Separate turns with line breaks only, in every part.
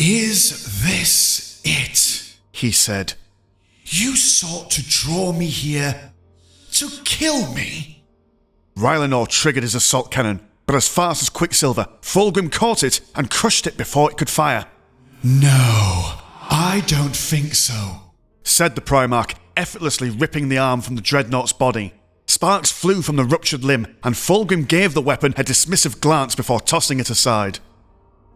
Is this it? He said. You sought to draw me here to kill me?
Rylanor triggered his assault cannon, but as fast as Quicksilver, Fulgrim caught it and crushed it before it could fire.
No, I don't think so,
said the Primarch, effortlessly ripping the arm from the Dreadnought's body. Sparks flew from the ruptured limb, and Fulgrim gave the weapon a dismissive glance before tossing it aside.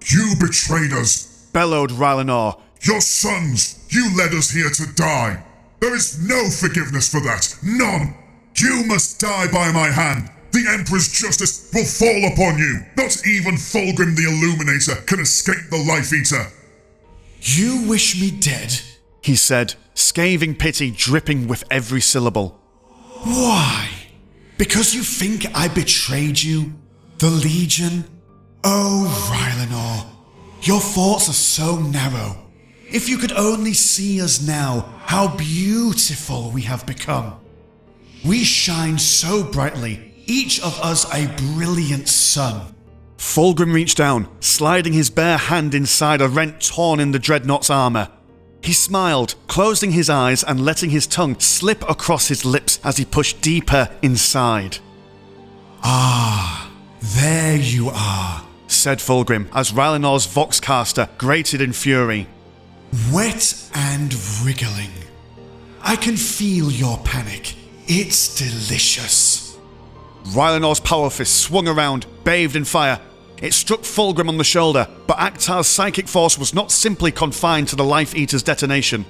You betrayed us,
bellowed Rylanor.
Your sons, you led us here to die. There is no forgiveness for that, none. You must die by my hand. The Emperor's justice will fall upon you. Not even Fulgrim the Illuminator can escape the Life Eater.
You wish me dead?
He said, scathing pity dripping with every syllable.
Why? Because you think I betrayed you? The Legion? Oh, Rylanor, your thoughts are so narrow. If you could only see us now, how beautiful we have become. We shine so brightly, each of us a brilliant sun.
Fulgrim reached down, sliding his bare hand inside a rent torn in the Dreadnought's armour. He smiled, closing his eyes and letting his tongue slip across his lips as he pushed deeper inside.
Ah, there you are,
said Fulgrim as Rylanor's Voxcaster grated in fury.
Wet and wriggling. I can feel your panic. It's delicious.
Rylanor's power fist swung around, bathed in fire. It struck Fulgrim on the shoulder, but Aktar's psychic force was not simply confined to the Life Eater's detonation.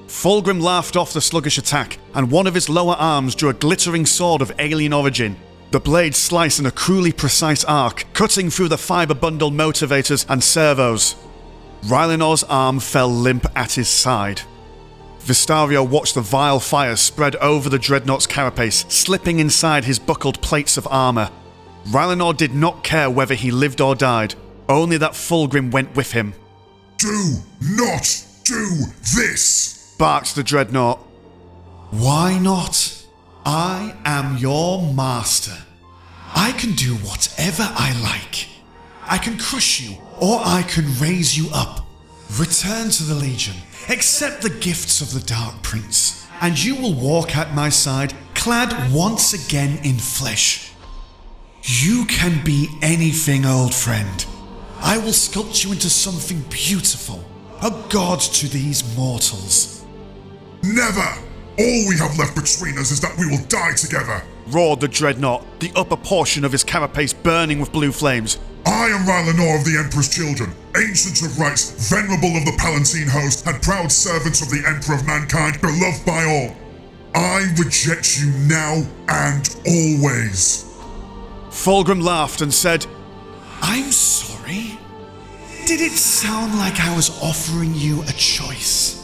Fulgrim laughed off the sluggish attack, and one of his lower arms drew a glittering sword of alien origin. The blade sliced in a cruelly precise arc, cutting through the fibre bundle motivators and servos. Rylanor's arm fell limp at his side. Vistario watched the vile fire spread over the Dreadnought's carapace, slipping inside his buckled plates of armour. Rylanor did not care whether he lived or died, only that Fulgrim went with him.
Do not do this,
barked the Dreadnought.
Why not? I am your master. I can do whatever I like. I can crush you, or I can raise you up. Return to the Legion, accept the gifts of the Dark Prince, and you will walk at my side, clad once again in flesh. You can be anything, old friend. I will sculpt you into something beautiful, a god to these mortals.
Never! All we have left between us is that we will die together,
roared the Dreadnought, the upper portion of his carapace burning with blue flames.
I am Rylanor of the Emperor's children, ancient of rights, venerable of the Palatine host, and proud servants of the Emperor of mankind, beloved by all. I reject you now and always.
Fulgrim laughed and said,
I'm sorry. Did it sound like I was offering you a choice?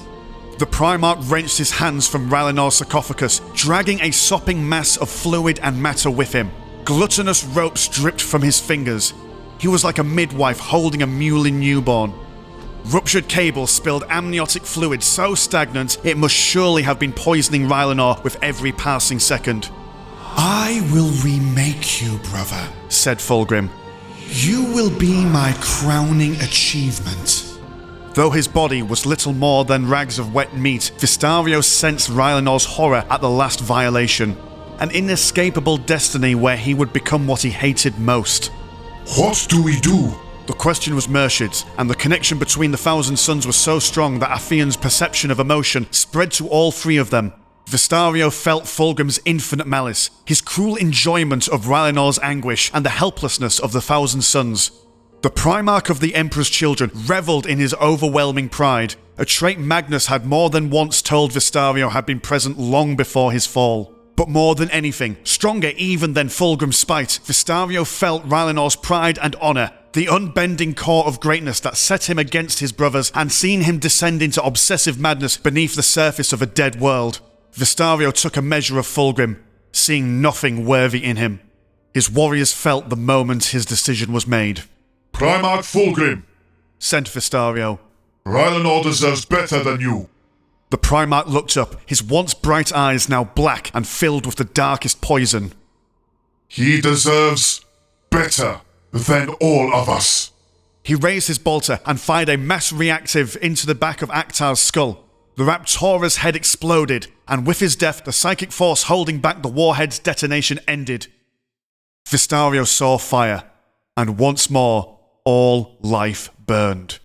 The Primarch wrenched his hands from Rylanor's sarcophagus, dragging a sopping mass of fluid and matter with him. Gluttonous ropes dripped from his fingers. He was like a midwife holding a muley newborn. Ruptured cables spilled amniotic fluid so stagnant it must surely have been poisoning Rylanor with every passing second.
I will remake you, brother,
said Fulgrim.
You will be my crowning achievement.
Though his body was little more than rags of wet meat, Vistario sensed Rylanor's horror at the last violation. An inescapable destiny where he would become what he hated most.
What do we do?
The question was Murshid's, and the connection between the Thousand Suns was so strong that Afian's perception of emotion spread to all three of them. Vistario felt Fulgrim's infinite malice, his cruel enjoyment of Rylanor's anguish, and the helplessness of the Thousand Suns. The Primarch of the Emperor's children revelled in his overwhelming pride, a trait Magnus had more than once told Vistario had been present long before his fall. But more than anything, stronger even than Fulgrim's spite, Vistario felt Rylanor's pride and honour, the unbending core of greatness that set him against his brothers and seen him descend into obsessive madness beneath the surface of a dead world. Vistario took a measure of Fulgrim, seeing nothing worthy in him. His warriors felt the moment his decision was made.
Primarch Fulgrim,
said Vistario.
Rylanor deserves better than you.
The Primarch looked up, his once bright eyes now black and filled with the darkest poison.
He deserves better than all of us.
He raised his bolter and fired a mass reactive into the back of Akhtar's skull. The Raptora's head exploded, and with his death, the psychic force holding back the warhead's detonation ended. Vistario saw fire, and once more, all life burned.